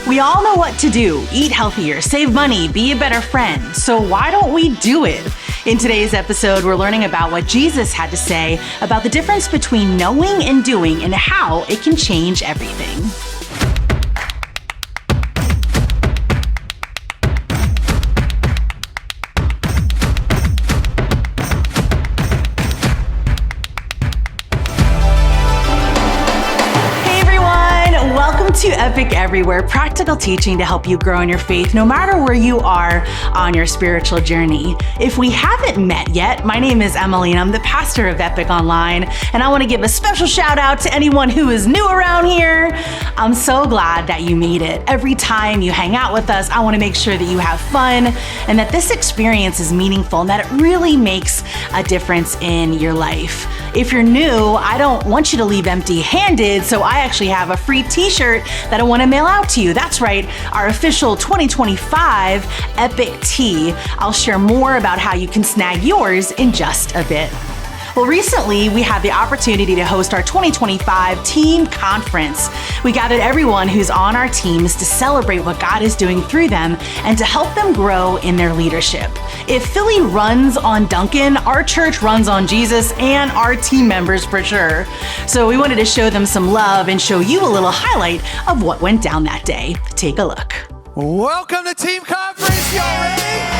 We all know what to do: eat healthier, save money, be a better friend. So why don't we do it? In today's episode, we're learning about what Jesus had to say about the difference between knowing and doing and how it can change everything. To Epic Everywhere, practical teaching to help you grow in your faith no matter where you are on your spiritual journey. If we haven't met yet, my name is Emily and I'm the pastor of Epic Online, and I want to give a special shout out to anyone who is new around here. I'm so glad that you made it. Every time you hang out with us, I want to make sure that you have fun and that this experience is meaningful and that it really makes a difference in your life. If you're new, I don't want you to leave empty-handed, so I actually have a free t-shirt that I want to mail out to you. That's right, our official 2025 Epic Tee. I'll share more about how you can snag yours in just a bit. Well, recently we had the opportunity to host our 2025 team conference. We gathered everyone who's on our teams to celebrate what God is doing through them and to help them grow in their leadership. If Philly runs on Duncan, our church runs on Jesus and our team members for sure. So we wanted to show them some love and show you a little highlight of what went down that day. Take a look. Welcome to team conference, y'all ready?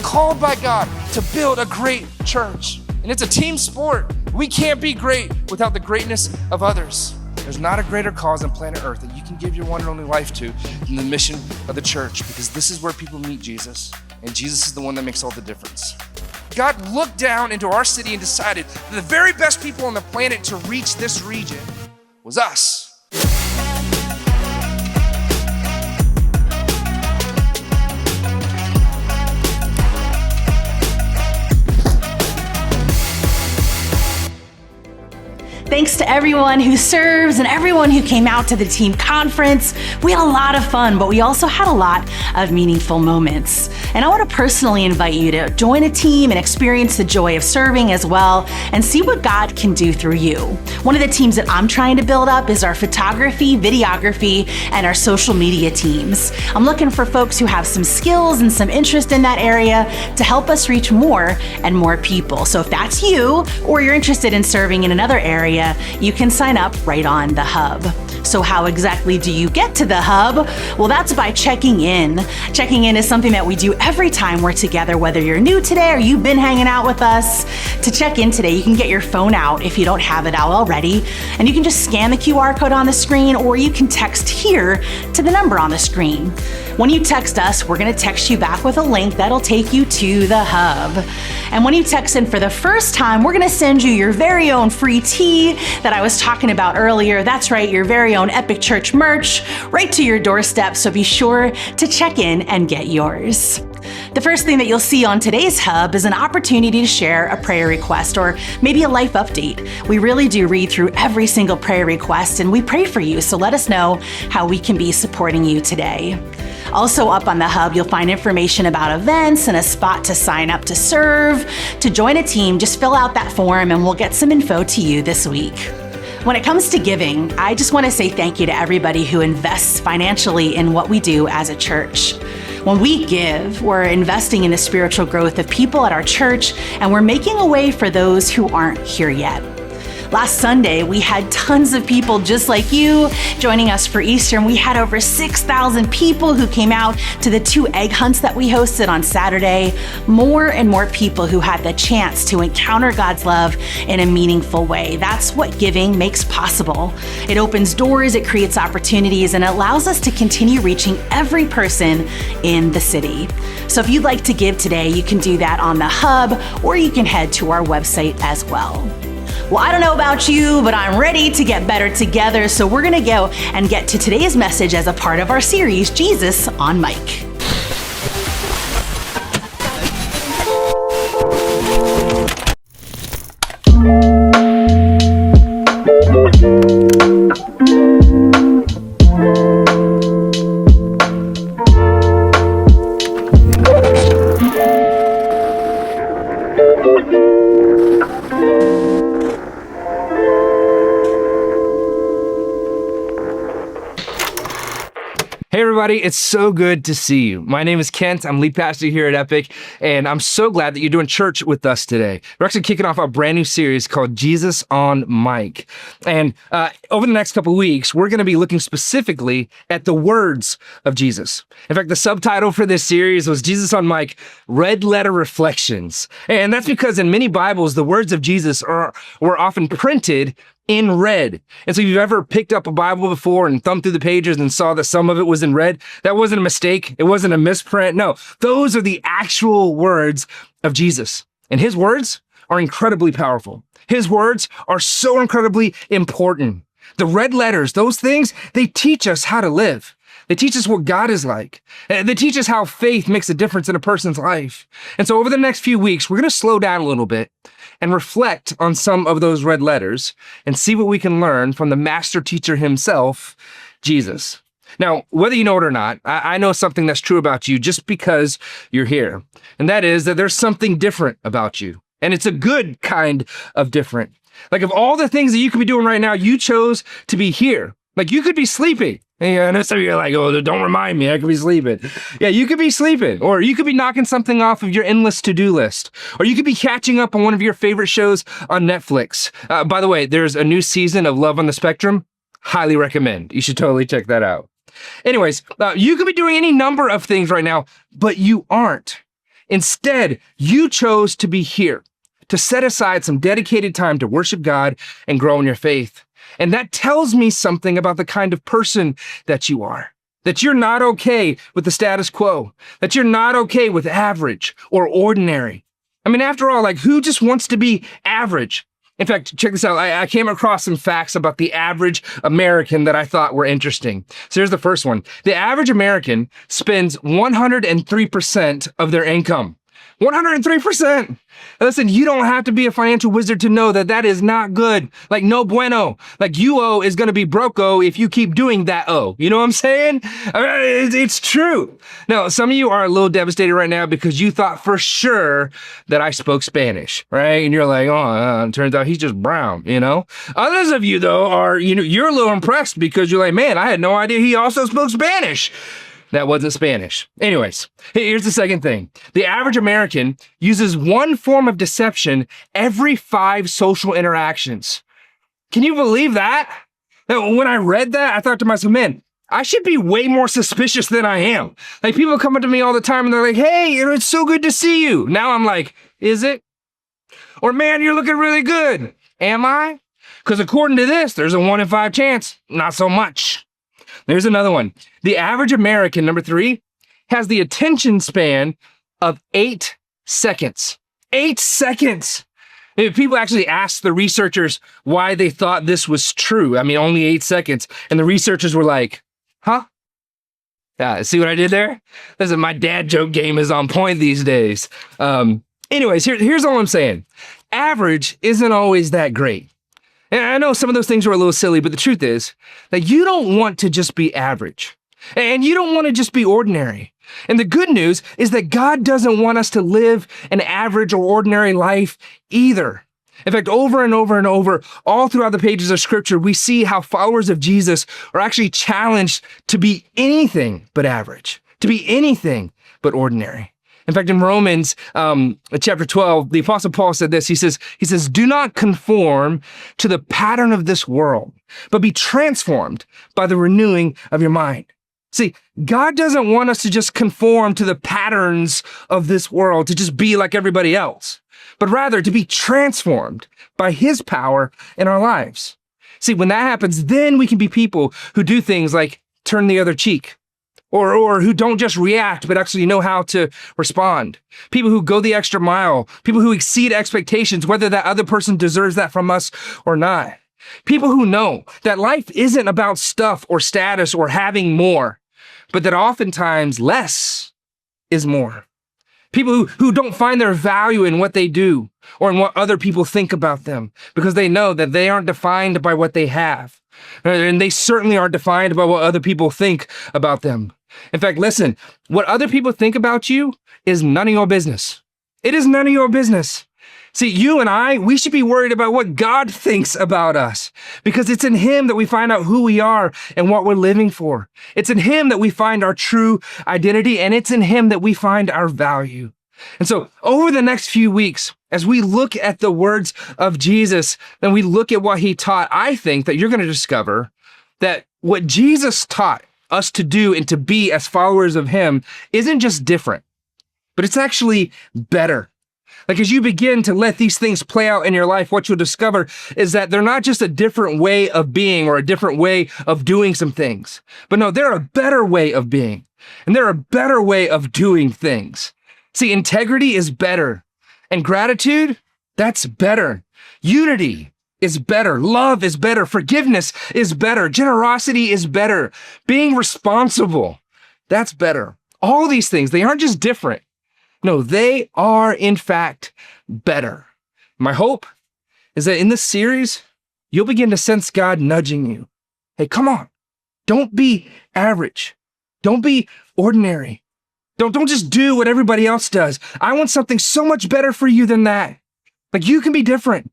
Called by God to build a great church. And it's a team sport. We can't be great without the greatness of others. There's not a greater cause on planet Earth that you can give your one and only life to than the mission of the church, because this is where people meet Jesus, and Jesus is the one that makes all the difference. God looked down into our city and decided that the very best people on the planet to reach this region was us. Thanks to everyone who serves and everyone who came out to the team conference. We had a lot of fun, but we also had a lot of meaningful moments. And I want to personally invite you to join a team and experience the joy of serving as well and see what God can do through you. One of the teams that I'm trying to build up is our photography, videography, and our social media teams. I'm looking for folks who have some skills and some interest in that area to help us reach more and more people. So if that's you, or you're interested in serving in another area, you can sign up right on the hub. So how exactly do you get to the hub? Well, that's by checking in. Checking in is something that we do every time we're together, whether you're new today or you've been hanging out with us. To check in today, you can get your phone out if you don't have it out already, and you can just scan the QR code on the screen, or you can text here to the number on the screen. When you text us, we're going to text you back with a link that'll take you to the hub. And when you text in for the first time, we're going to send you your very own free tee that I was talking about earlier. That's right, your very own Epic Church merch right to your doorstep. So be sure to check in and get yours. The first thing that you'll see on today's hub is an opportunity to share a prayer request or maybe a life update. We really do read through every single prayer request and we pray for you. So let us know how we can be supporting you today. Also up on the hub, you'll find information about events and a spot to sign up to serve. To join a team, just fill out that form and we'll get some info to you this week. When it comes to giving, I just want to say thank you to everybody who invests financially in what we do as a church. When we give, we're investing in the spiritual growth of people at our church, and we're making a way for those who aren't here yet. Last Sunday, we had tons of people just like you joining us for Easter, and we had over 6,000 people who came out to the 2 egg hunts that we hosted on Saturday. More and more people who had the chance to encounter God's love in a meaningful way. That's what giving makes possible. It opens doors, it creates opportunities, and it allows us to continue reaching every person in the city. So if you'd like to give today, you can do that on the hub, or you can head to our website as well. Well, I don't know about you, but I'm ready to get better together. So we're going to go and get to today's message as a part of our series, Jesus on Mic. Hey everybody, it's so good to see you. My name is Kent, I'm lead pastor here at Epic, and I'm so glad that you're doing church with us today. We're actually kicking off a brand new series called Jesus on Mic. And over the next couple of weeks, we're gonna be looking specifically at the words of Jesus. In fact, the subtitle for this series was Jesus on Mic, Red Letter Reflections. And that's because in many Bibles, the words of Jesus were often printed in red. And so if you've ever picked up a Bible before and thumbed through the pages and saw that some of it was in red, that wasn't a mistake. It wasn't a misprint. No, those are the actual words of Jesus. And his words are incredibly powerful. His words are so incredibly important. The red letters, those things, they teach us how to live. They teach us what God is like. They teach us how faith makes a difference in a person's life. And so over the next few weeks, we're going to slow down a little bit and reflect on some of those red letters and see what we can learn from the master teacher himself, Jesus. Now, whether you know it or not, I know something that's true about you just because you're here. And that is that there's something different about you. And it's a good kind of different. Like of all the things that you could be doing right now, you chose to be here. Like you could be sleeping. Yeah, I know some of you are like, oh, don't remind me, I could be sleeping. Yeah, you could be sleeping, or you could be knocking something off of your endless to-do list, or you could be catching up on one of your favorite shows on Netflix. By the way, there's a new season of Love on the Spectrum. Highly recommend. You should totally check that out. Anyways, you could be doing any number of things right now, but you aren't. Instead, you chose to be here, to set aside some dedicated time to worship God and grow in your faith. And that tells me something about the kind of person that you are. That you're not okay with the status quo. That you're not okay with average or ordinary. I mean, after all, like who just wants to be average? In fact, check this out. I came across some facts about the average American that I thought were interesting. So here's the first one. The average American spends 103% of their income. 103%. Listen, you don't have to be a financial wizard to know that that is not good. Like no bueno. Like you-o is going to be broke-o if you keep doing that-o. You know what I'm saying? I mean, it's true. Now, some of you are a little devastated right now because you thought for sure that I spoke Spanish, right? And you're like, oh, it turns out he's just brown, you know? Others of you, though, are, you're a little impressed because you're like, man, I had no idea he also spoke Spanish. That wasn't Spanish. Anyways, here's the second thing. The average American uses one form of deception every 5 social interactions. Can you believe that? Now, when I read that, I thought to myself, man, I should be way more suspicious than I am. Like people come up to me all the time and they're like, hey, it's so good to see you. Now I'm like, is it? Or man, you're looking really good. Am I? Because according to this, there's a 1 in 5 chance. Not so much. There's another one. The average American, number 3, has the attention span of 8 seconds. 8 seconds. If people actually asked the researchers why they thought this was true. I mean, only 8 seconds. And the researchers were like, huh? See what I did there? Listen, my dad joke game is on point these days. Anyways, here's all I'm saying. Average isn't always that great. And I know some of those things are a little silly, but the truth is that you don't want to just be average. And you don't want to just be ordinary. And the good news is that God doesn't want us to live an average or ordinary life either. In fact, over and over and over, all throughout the pages of Scripture, we see how followers of Jesus are actually challenged to be anything but average, to be anything but ordinary. In fact, in Romans chapter 12, the Apostle Paul said this. He says, do not conform to the pattern of this world, but be transformed by the renewing of your mind. See, God doesn't want us to just conform to the patterns of this world, to just be like everybody else, but rather to be transformed by his power in our lives. See, when that happens, then we can be people who do things like turn the other cheek, or who don't just react, but actually know how to respond. People who go the extra mile, people who exceed expectations, whether that other person deserves that from us or not. People who know that life isn't about stuff or status or having more, but that oftentimes less is more. People who don't find their value in what they do or in what other people think about them because they know that they aren't defined by what they have. And they certainly aren't defined by what other people think about them. In fact, listen, what other people think about you is none of your business. It is none of your business. See, you and I, we should be worried about what God thinks about us because it's in Him that we find out who we are and what we're living for. It's in Him that we find our true identity, and it's in Him that we find our value. And so over the next few weeks, as we look at the words of Jesus and we look at what He taught, I think that you're going to discover that what Jesus taught us to do and to be as followers of Him isn't just different, but it's actually better. Like as you begin to let these things play out in your life, what you'll discover is that they're not just a different way of being or a different way of doing some things, but no, they're a better way of being, and they're a better way of doing things. See, integrity is better, and gratitude, that's better. Unity is better. Love is better. Forgiveness is better. Generosity is better. Being responsible, that's better. All these things, they aren't just different. No, they are, in fact, better. My hope is that in this series, you'll begin to sense God nudging you. Hey, come on. Don't be average. Don't be ordinary. Don't just do what everybody else does. I want something so much better for you than that. Like you can be different.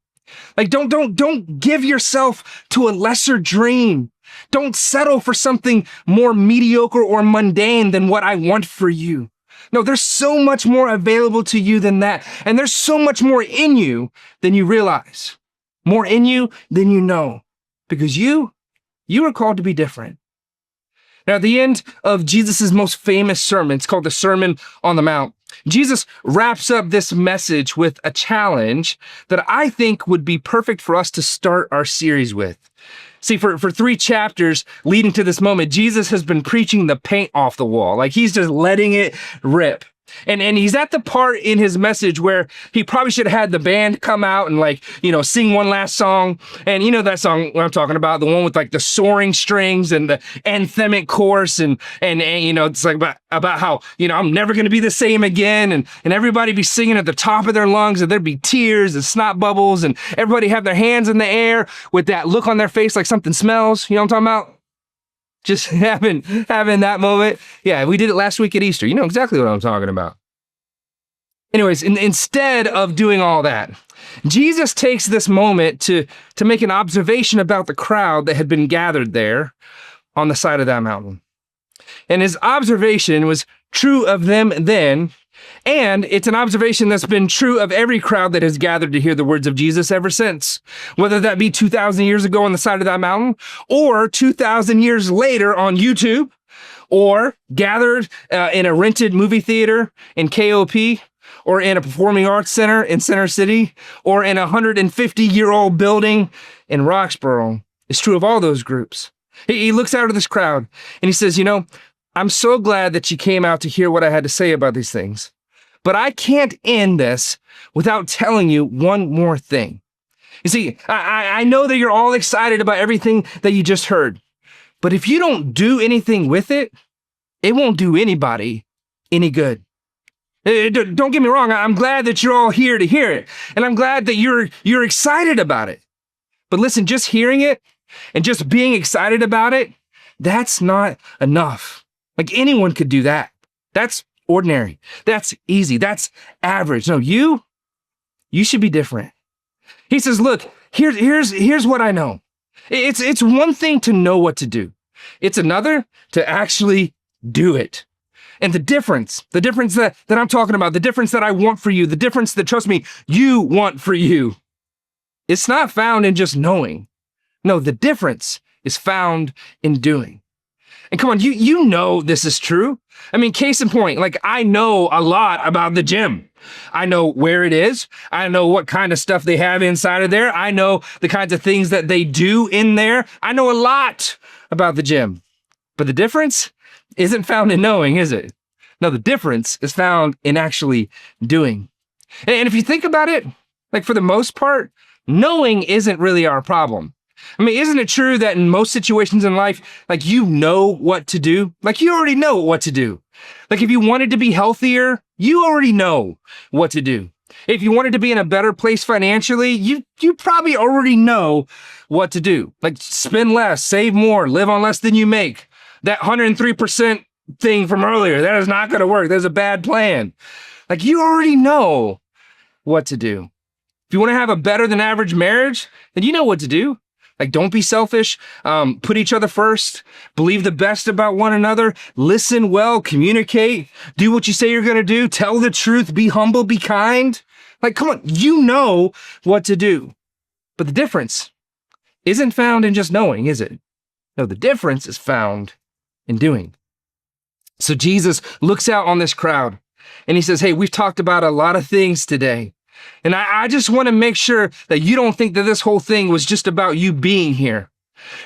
Like don't give yourself to a lesser dream. Don't settle for something more mediocre or mundane than what I want for you. No, there's so much more available to you than that. And there's so much more in you than you realize. More in you than you know. Because you are called to be different. Now, at the end of Jesus' most famous sermon, it's called the Sermon on the Mount, Jesus wraps up this message with a challenge that I think would be perfect for us to start our series with. See, for 3 chapters leading to this moment, Jesus has been preaching the paint off the wall. Like he's just letting it rip. And he's at the part in his message where he probably should have had the band come out and sing one last song. And you know that song what I'm talking about, the one with like the soaring strings and the anthemic chorus and it's like about how, I'm never going to be the same again. And everybody be singing at the top of their lungs and there'd be tears and snot bubbles and everybody have their hands in the air with that look on their face like something smells. You know what I'm talking about? Just having that moment. Yeah, we did it last week at Easter. You know exactly what I'm talking about. Anyways, instead of doing all that, Jesus takes this moment to make an observation about the crowd that had been gathered there on the side of that mountain. And his observation was true of them then, and it's an observation that's been true of every crowd that has gathered to hear the words of Jesus ever since. Whether that be 2,000 years ago on the side of that mountain, or 2,000 years later on YouTube, or gathered in a rented movie theater in KOP, or in a performing arts center in Center City, or in a 150-year-old building in Roxborough. It's true of all those groups. He looks out at this crowd and he says, I'm so glad that you came out to hear what I had to say about these things. But I can't end this without telling you one more thing. You see, I know that you're all excited about everything that you just heard. But if you don't do anything with it, it won't do anybody any good. Don't get me wrong. I'm glad that you're all here to hear it. And I'm glad that you're excited about it. But listen, just hearing it and just being excited about it, that's not enough. Like anyone could do that. That's ordinary. That's easy. That's average. No, you should be different. He says, look, here's what I know. It's one thing to know what to do. It's another to actually do it. And the difference that I'm talking about, the difference that I want for you, the difference that, trust me, you want for you, it's not found in just knowing. No, the difference is found in doing. And come on, you know this is true. I mean, case in point, like I know a lot about the gym. I know where it is. I know what kind of stuff they have inside of there. I know the kinds of things that they do in there. I know a lot about the gym. But the difference isn't found in knowing, is it? No, the difference is found in actually doing. And if you think about it, like for the most part, knowing isn't really our problem. I mean, isn't it true that in most situations in life, like you know what to do? Like you already know what to do. Like if you wanted to be healthier, you already know what to do. If you wanted to be in a better place financially, you probably already know what to do. Like spend less, save more, live on less than you make. That 103% thing from earlier, that is not going to work. There's a bad plan. Like you already know what to do. If you want to have a better than average marriage, then you know what to do. Like, don't be selfish, put each other first, believe the best about one another, listen well, communicate, do what you say you're going to do, tell the truth, be humble, be kind. Like, come on, you know what to do. But the difference isn't found in just knowing, is it? No, the difference is found in doing. So Jesus looks out on this crowd and he says, hey, we've talked about a lot of things today. And I just want to make sure that you don't think that this whole thing was just about you being here.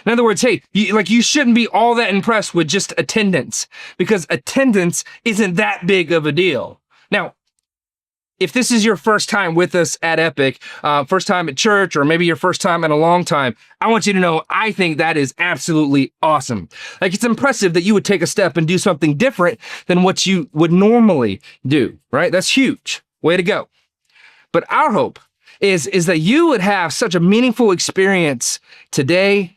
In other words, hey, you shouldn't be all that impressed with just attendance, because attendance isn't that big of a deal. Now, if this is your first time with us at Epic, first time at church, or maybe your first time in a long time, I want you to know I think that is absolutely awesome. Like, it's impressive that you would take a step and do something different than what you would normally do, right? That's huge. Way to go. But our hope is that you would have such a meaningful experience today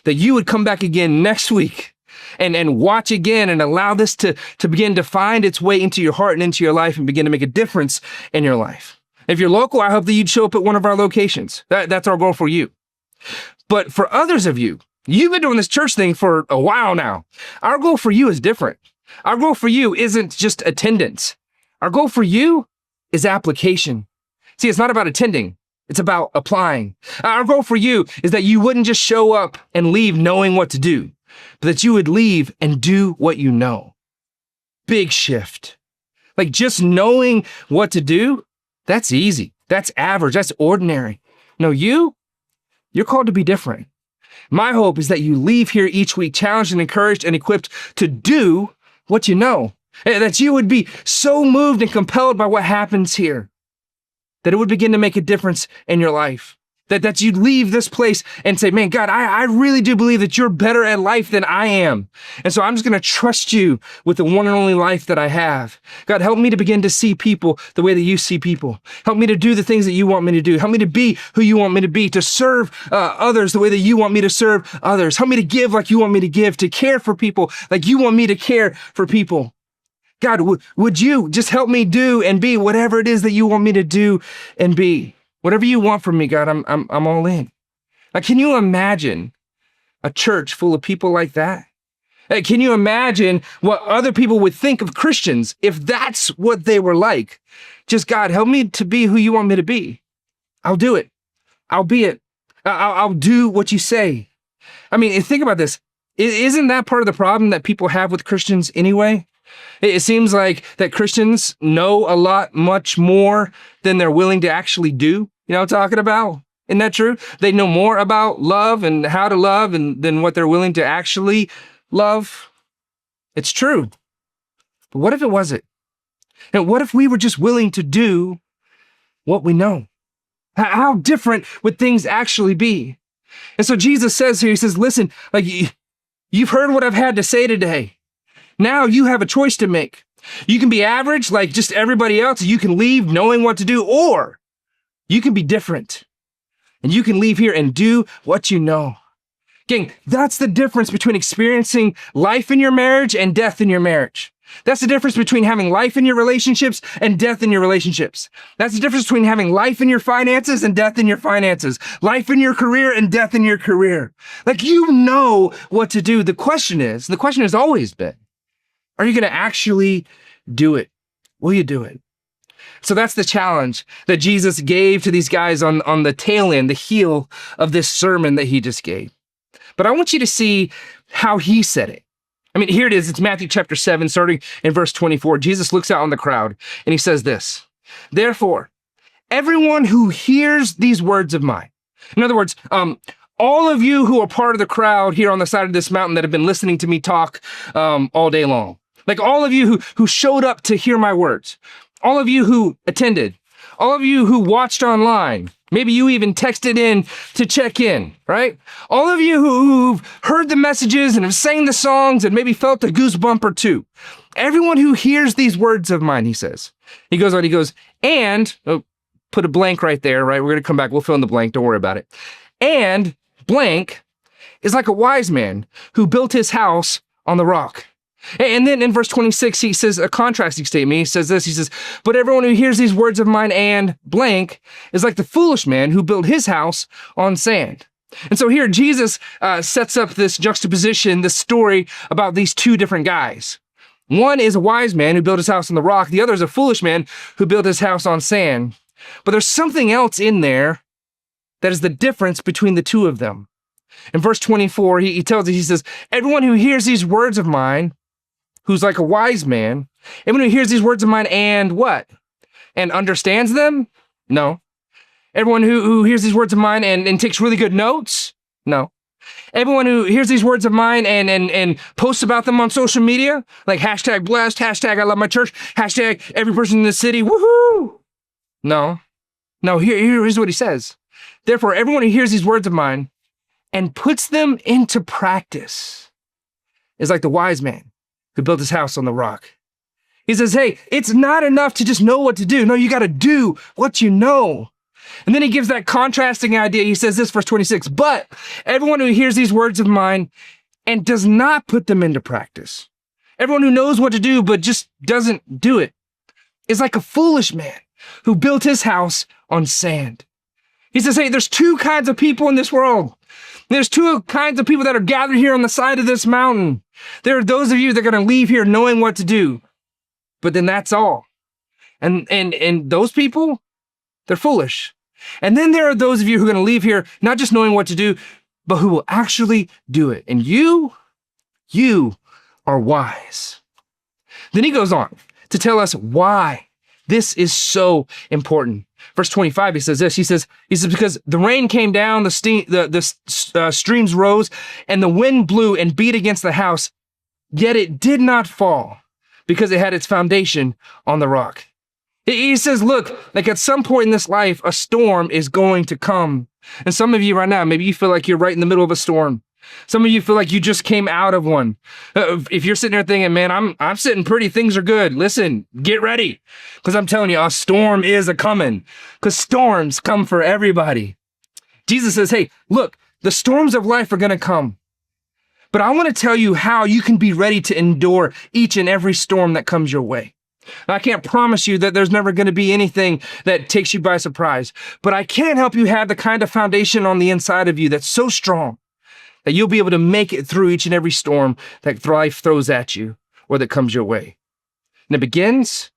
that you would come back again next week and watch again and allow this to begin to find its way into your heart and into your life and begin to make a difference in your life. If you're local, I hope that you'd show up at one of our locations. That's our goal for you. But for others of you, you've been doing this church thing for a while now. Our goal for you is different. Our goal for you isn't just attendance. Our goal for you is application. See, it's not about attending. It's about applying. Our goal for you is that you wouldn't just show up and leave knowing what to do, but that you would leave and do what you know. Big shift. Like just knowing what to do, that's easy. That's average. That's ordinary. No, you're called to be different. My hope is that you leave here each week challenged and encouraged and equipped to do what you know. That you would be so moved and compelled by what happens here that it would begin to make a difference in your life. That you'd leave this place and say, man, God, I really do believe that you're better at life than I am. And so I'm just going to trust you with the one and only life that I have. God, help me to begin to see people the way that you see people. Help me to do the things that you want me to do. Help me to be who you want me to be, to serve others the way that you want me to serve others. Help me to give like you want me to give, to care for people like you want me to care for people. God, would you just help me do and be whatever it is that you want me to do and be? Whatever you want from me, God, I'm all in. Like, can you imagine a church full of people like that? Can you imagine what other people would think of Christians if that's what they were like? Just, God, help me to be who you want me to be. I'll do it. I'll be it. I'll do what you say. I mean, think about this. Isn't that part of the problem that people have with Christians anyway? It seems like that Christians know a lot, much more than they're willing to actually do. You know what I'm talking about? Isn't that true? They know more about love and how to love than what they're willing to actually love. It's true. But what if it wasn't? And what if we were just willing to do what we know? How different would things actually be? And so Jesus says here, he says, listen, like you've heard what I've had to say today. Now you have a choice to make. You can be average like just everybody else. You can leave knowing what to do, or you can be different. And you can leave here and do what you know. Gang, that's the difference between experiencing life in your marriage and death in your marriage. That's the difference between having life in your relationships and death in your relationships. That's the difference between having life in your finances and death in your finances. Life in your career and death in your career. Like, you know what to do. The question has always been, are you going to actually do it? Will you do it? So that's the challenge that Jesus gave to these guys on the tail end, the heel of this sermon that he just gave. But I want you to see how he said it. I mean, here it is. It's Matthew chapter 7, starting in verse 24. Jesus looks out on the crowd and he says this, therefore, everyone who hears these words of mine. In other words, all of you who are part of the crowd here on the side of this mountain that have been listening to me talk all day long. Like all of you who showed up to hear my words, all of you who attended, all of you who watched online, Maybe you even texted in to check in, right? All of you who've heard the messages and have sang the songs and maybe felt a goosebump or two. Everyone who hears these words of mine, he says. He goes on, and, put a blank right there, right? We're going to come back. We'll fill in the blank. Don't worry about it. And blank is like a wise man who built his house on the rock. And then in verse 26, he says a contrasting statement. He says this, he says, but everyone who hears these words of mine and blank is like the foolish man who built his house on sand. And so here Jesus sets up this juxtaposition, this story about these two different guys. One is a wise man who built his house on the rock. The other is a foolish man who built his house on sand. But there's something else in there that is the difference between the two of them. In verse 24, he tells us, he says, everyone who hears these words of mine, who's like a wise man, everyone who hears these words of mine and what? And understands them? No. Everyone who hears these words of mine and takes really good notes? No. Everyone who hears these words of mine and posts about them on social media, like hashtag blessed, hashtag I love my church, hashtag every person in the city, woohoo! No. No, here's what he says. Therefore, everyone who hears these words of mine and puts them into practice is like the wise man who built his house on the rock. He says, hey, it's not enough to just know what to do. No, you got to do what you know. And then he gives that contrasting idea. He says this, verse 26, but everyone who hears these words of mine and does not put them into practice, everyone who knows what to do but just doesn't do it, is like a foolish man who built his house on sand. He says, hey, there's two kinds of people in this world. There's two kinds of people that are gathered here on the side of this mountain. There are those of you that are going to leave here knowing what to do, but then that's all. And those people, they're foolish. And then there are those of you who are going to leave here not just knowing what to do, but who will actually do it. And you are wise. Then he goes on to tell us why this is so important. Verse 25, he says this, he says, because the rain came down, the streams rose, and the wind blew and beat against the house, yet it did not fall because it had its foundation on the rock. He says, look, like at some point in this life, a storm is going to come. And some of you right now, maybe you feel like you're right in the middle of a storm. Some of you feel like you just came out of one. If you're sitting there thinking, man, I'm sitting pretty, things are good. Listen, get ready. Because I'm telling you, a storm is a-coming. Because storms come for everybody. Jesus says, hey, look, the storms of life are going to come. But I want to tell you how you can be ready to endure each and every storm that comes your way. I can't promise you that there's never going to be anything that takes you by surprise, but I can help you have the kind of foundation on the inside of you that's so strong that you'll be able to make it through each and every storm that life throws at you or that comes your way. And it begins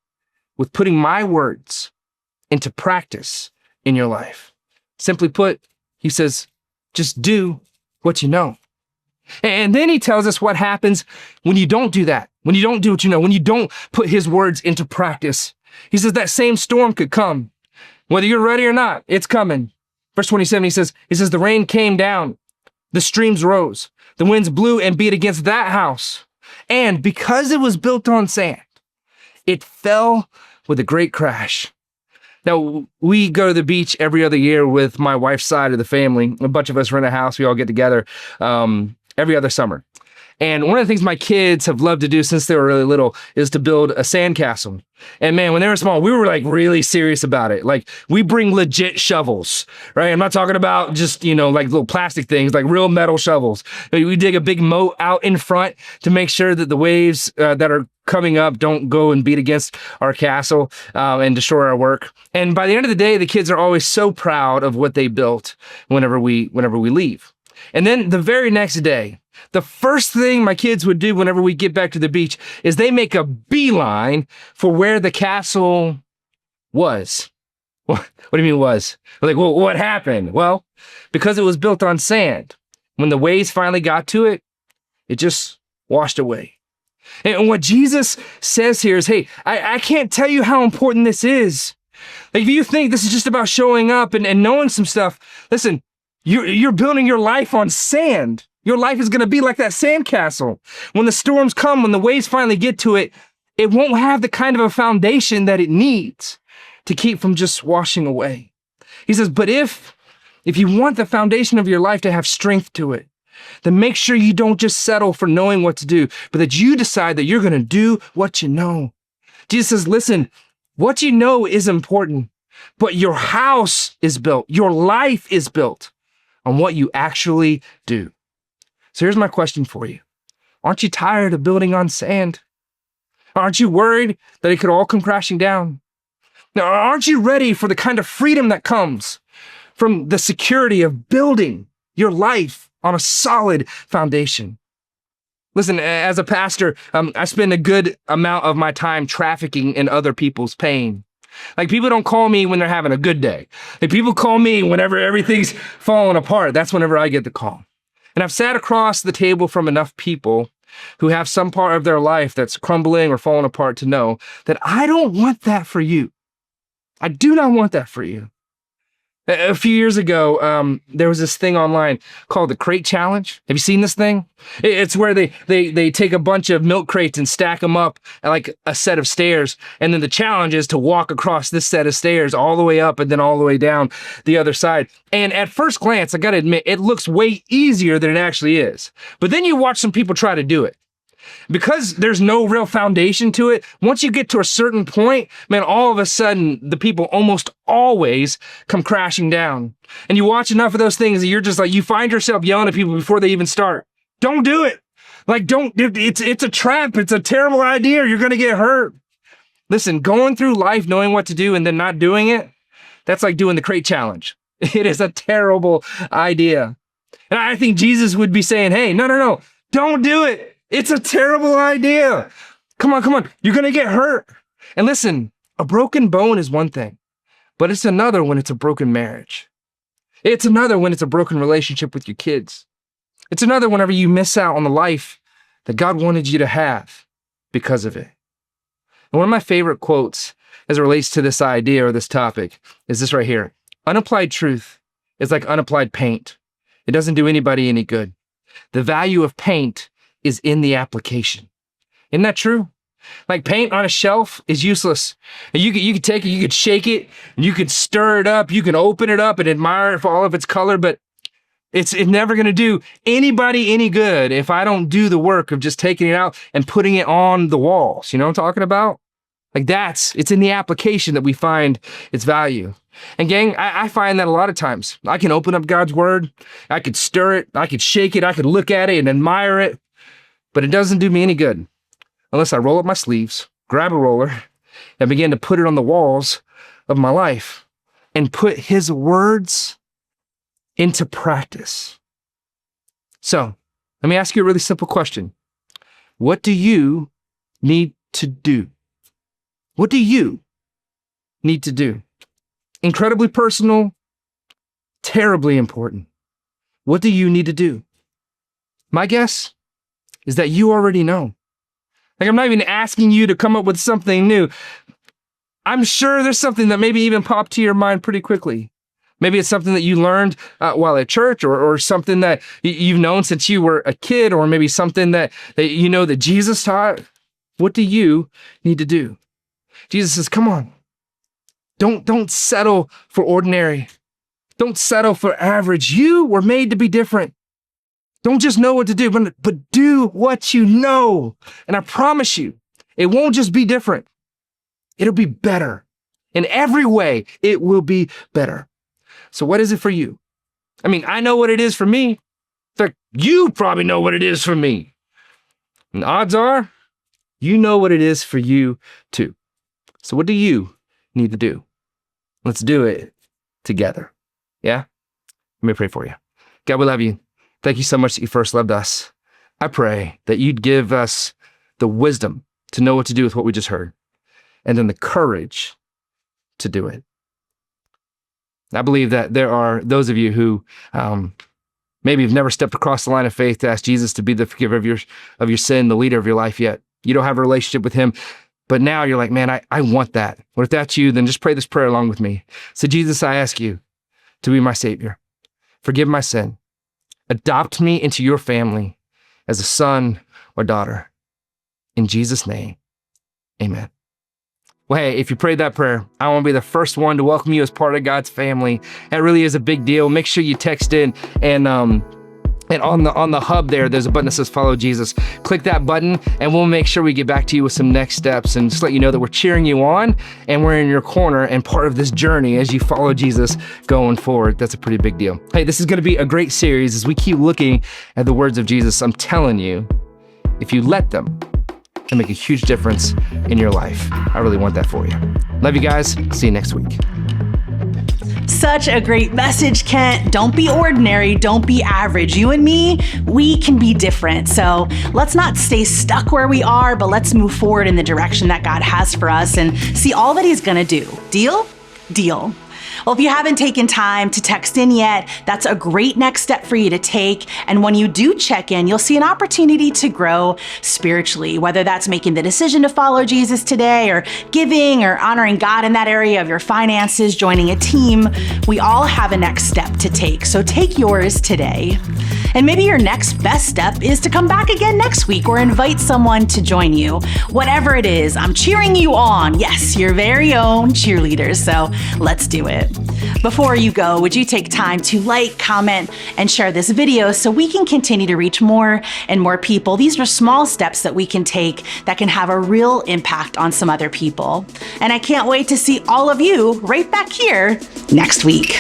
with putting my words into practice in your life. Simply put, he says, just do what you know. And then he tells us what happens when you don't do that, when you don't do what you know, when you don't put his words into practice. He says that same storm could come. Whether you're ready or not, it's coming. Verse 27, he says, the rain came down, the streams rose, the winds blew and beat against that house. And because it was built on sand, it fell with a great crash. Now, we go to the beach every other year with my wife's side of the family. A bunch of us rent a house. We all get together every other summer. And one of the things my kids have loved to do since they were really little is to build a sandcastle. And man, when they were small, we were like really serious about it. Like we bring legit shovels, right? I'm not talking about just, like little plastic things, like real metal shovels. We dig a big moat out in front to make sure that the waves that are coming up don't go and beat against our castle and destroy our work. And by the end of the day, the kids are always so proud of what they built whenever we leave. And then the very next day, the first thing my kids would do whenever we get back to the beach is they make a beeline for where the castle was. What do you mean was? Like, well, what happened? Well, because it was built on sand. When the waves finally got to it, it just washed away. And what Jesus says here is, hey, I can't tell you how important this is. Like, if you think this is just about showing up and knowing some stuff, listen, you're building your life on sand. Your life is going to be like that sandcastle. When the storms come, when the waves finally get to it, it won't have the kind of a foundation that it needs to keep from just washing away. He says, but if you want the foundation of your life to have strength to it, then make sure you don't just settle for knowing what to do, but that you decide that you're going to do what you know. Jesus says, listen, what you know is important, but your house is built, your life is built on what you actually do. So here's my question for you. Aren't you tired of building on sand? Aren't you worried that it could all come crashing down? Now, aren't you ready for the kind of freedom that comes from the security of building your life on a solid foundation? Listen, as a pastor, I spend a good amount of my time trafficking in other people's pain. Like, people don't call me when they're having a good day. Like, people call me whenever everything's falling apart. That's whenever I get the call. And I've sat across the table from enough people who have some part of their life that's crumbling or falling apart to know that I don't want that for you. I do not want that for you. A few years ago, there was this thing online called the Crate Challenge. Have you seen this thing? It's where they take a bunch of milk crates and stack them up like a set of stairs. And then the challenge is to walk across this set of stairs all the way up and then all the way down the other side. And at first glance, I got to admit, it looks way easier than it actually is. But then you watch some people try to do it. Because there's no real foundation to it, once you get to a certain point, man, all of a sudden, the people almost always come crashing down. And you watch enough of those things that you're just like, you find yourself yelling at people before they even start. Don't do it. Like, it's a trap. It's a terrible idea. You're going to get hurt. Listen, going through life knowing what to do and then not doing it, that's like doing the Crate Challenge. It is a terrible idea. And I think Jesus would be saying, hey, no, don't do it. It's a terrible idea. Come on. You're going to get hurt. And listen, a broken bone is one thing, but it's another when it's a broken marriage. It's another when it's a broken relationship with your kids. It's another whenever you miss out on the life that God wanted you to have because of it. And one of my favorite quotes as it relates to this idea or this topic is this right here. Unapplied truth is like unapplied paint. It doesn't do anybody any good. The value of paint is in the application. Isn't that true? Like, paint on a shelf is useless. And you could take it, you could shake it, and you could stir it up, you can open it up and admire it for all of its color, but it's never going to do anybody any good if I don't do the work of just taking it out and putting it on the walls. You know what I'm talking about? Like, it's in the application that we find its value. And gang, I find that a lot of times I can open up God's word, I could stir it, I could shake it, I could look at it and admire it, but it doesn't do me any good unless I roll up my sleeves, grab a roller, and begin to put it on the walls of my life and put his words into practice. So, let me ask you a really simple question. What do you need to do? What do you need to do? Incredibly personal, terribly important. What do you need to do? My guess is that you already know. Like, I'm not even asking you to come up with something new. I'm sure there's something that maybe even popped to your mind pretty quickly. Maybe it's something that you learned while at church, or something that you've known since you were a kid, or maybe something that you know that Jesus taught. What do you need to do? Jesus says, come on. Don't settle for ordinary. Don't settle for average. You were made to be different. Don't just know what to do, but do what you know. And I promise you, it won't just be different. It'll be better. In every way, it will be better. So what is it for you? I mean, I know what it is for me. In fact, you probably know what it is for me. And odds are, you know what it is for you too. So what do you need to do? Let's do it together. Yeah? Let me pray for you. God, we love you. Thank you so much that you first loved us. I pray that you'd give us the wisdom to know what to do with what we just heard, and then the courage to do it. I believe that there are those of you who maybe have never stepped across the line of faith to ask Jesus to be the forgiver of your sin, the leader of your life yet. You don't have a relationship with him, but now you're like, man, I want that. Well, if that's you, then just pray this prayer along with me. So Jesus, I ask you to be my Savior. Forgive my sin. Adopt me into your family as a son or daughter. In Jesus' name, amen. Well, hey, if you prayed that prayer, I want to be the first one to welcome you as part of God's family. That really is a big deal. Make sure you text in and on the hub there's a button that says Follow Jesus. Click that button and we'll make sure we get back to you with some next steps and just let you know that we're cheering you on and we're in your corner and part of this journey as you follow Jesus going forward. That's a pretty big deal. Hey, this is going to be a great series as we keep looking at the words of Jesus. I'm telling you, if you let them, and make a huge difference in your life. I really want that for you. Love you guys. See you next week. Such a great message, Kent. Don't be ordinary. Don't be average. You and me, we can be different. So let's not stay stuck where we are, but let's move forward in the direction that God has for us and see all that He's going to do. Deal? Deal. Well, if you haven't taken time to text in yet, that's a great next step for you to take. And when you do check in, you'll see an opportunity to grow spiritually, whether that's making the decision to follow Jesus today or giving or honoring God in that area of your finances, joining a team. We all have a next step to take. So take yours today. And maybe your next best step is to come back again next week or invite someone to join you. Whatever it is, I'm cheering you on. Yes, your very own cheerleaders. So let's do it. Before you go, would you take time to like, comment, and share this video so we can continue to reach more and more people? These are small steps that we can take that can have a real impact on some other people. And I can't wait to see all of you right back here next week.